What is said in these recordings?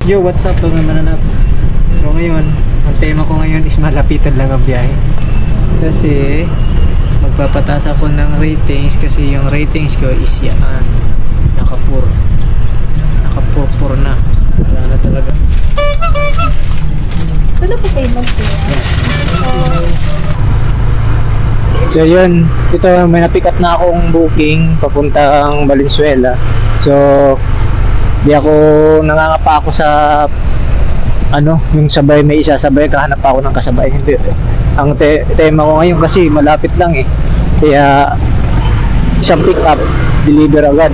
Yo, what's up mga mananap? So ngayon, ang tema ko ngayon is malapitan lang ang biyahe. Kasi magpapataas ako ng ratings kasi yung ratings ko is yan. Nakapurpur na. Wala na talaga. Ano po kayo So yun, ito may na-pick up na akong booking papuntang Valenzuela. So di ako nangangapa ako sa yung sabay may isasabay, kahanap ako ng kasabay. Hindi. Ang tema ko ngayon kasi malapit lang eh. Kaya isang pick up, deliver agad.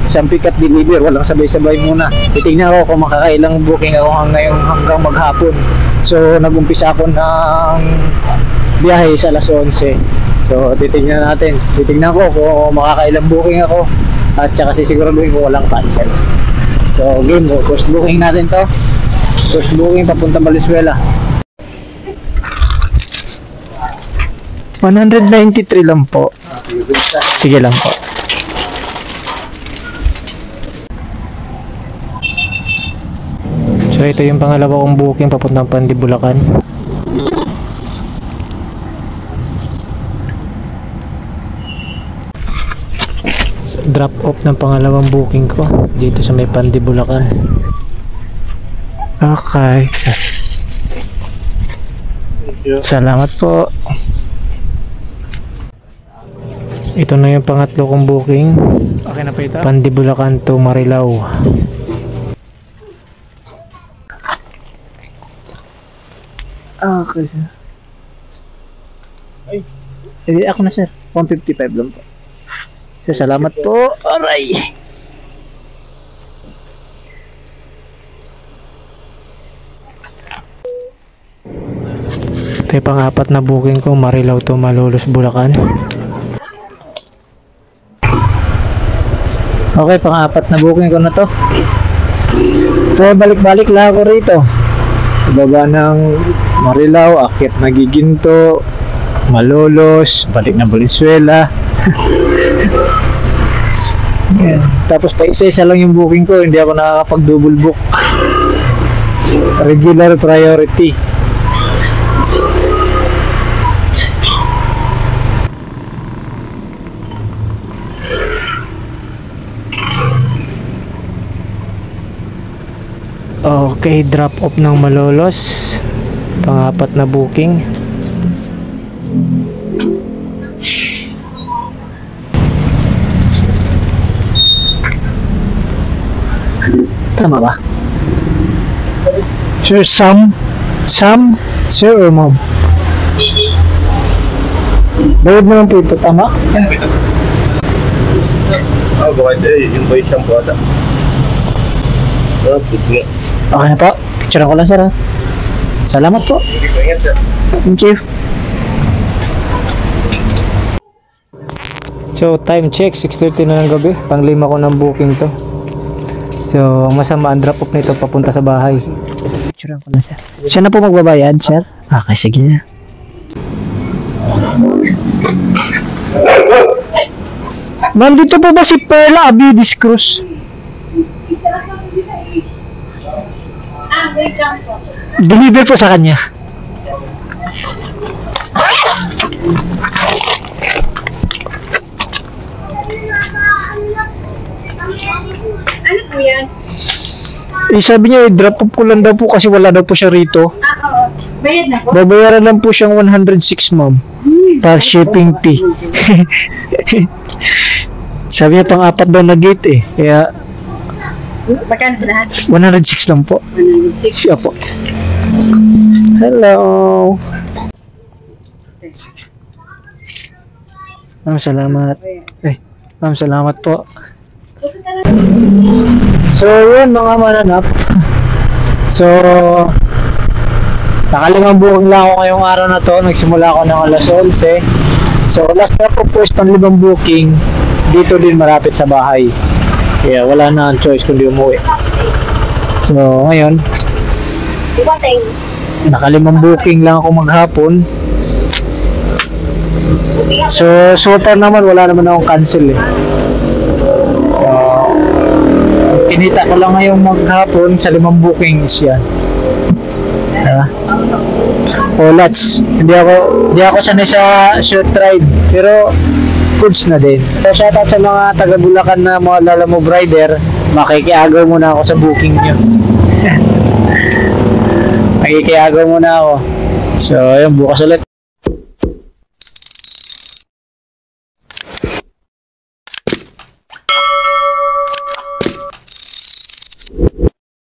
Isang pick up, deliver, walang sabay-sabay muna. Titignan ko kung makakailang booking ako hanggang maghapon. So nag-umpisa ako ng biyahe sa alas 11. So titignan ko kung makakailang booking ako at saka sisiguraduhin ko walang cancel. So game mo, first booking natin to. First booking papuntang Valenzuela. 193 lang po. Sige lang po. So ito yung pangalawa kong booking papuntang Pandibulacan. Drop off ng pangalawang booking ko dito sa may Pandibulacan. Okay. Salamat po. Ito na yung pangatlo kong booking. Okay na pa ito? Pandibulacan to Marilao. Okay sir. Ako na sir. 155 lang po. Salamat po. Aray. Ito yung pang-apat na booking ko, Marilao to Malolos, Bulacan. Okay, pang-apat na booking ko na to. So balik-balik lang ako rito. Baba ng Marilao, akyat na Giginto, Malolos, balik na Valenzuela. Yeah. Tapos pa isa lang yung booking ko, hindi ako nakakapag-double book. Regular priority. Okay, drop off ng Malolos. Pang-apat na booking. Tama ba? Sir, Sam? Sir or mom? Bayad mo lang po ito, tama? Bakit yung boys siyang po ata. Okay na po. Picture ko lang sir ha. Salamat po. Thank you. So time check, 6:30 na ng gabi. Pang-lima ko ng booking to. So ang masama ang drop off nito papunta sa bahay. Picture ko lang sir. Siya na po magbabayad sir? Okay, sige na. Nandito po ba si Perla Abidis Cruz? Deliver po sa kanya. Ano po yan? Sabi niya, drop off ko lang daw po kasi wala daw po siya rito. Oo. Bayad na po? Babayaran lang po siyang 106 ma'am. Tapos shipping fee. Sabi niya pang-apat daw na gate eh. Kaya Magkano po lahat? 106 lang po. 106. Siya po. Hello. Ma'am, salamat. Ma'am, salamat po. So, yun mga mananap. So, nakalimang booking lang ako ngayong araw na to. Nagsimula ako ng alas 11. So, last na po post ng 5 booking. Dito din malapit sa bahay. Kaya wala na ang choice kundi umuwi. So, ngayon, nakalimang booking lang ako maghapon. So far naman wala naman akong cancel eh. So Kinita ko lang ngayong maghapon sa 5 bookings yan. Diba? Lats. Hindi ako sanay sa short ride. Pero, goods na din. So, shoutout sa mga taga Bulacan na mga Lalamove rider. Makikiagaw muna ako sa booking nyo. Makikiagaw muna ako. So, ayun, bukas ulit.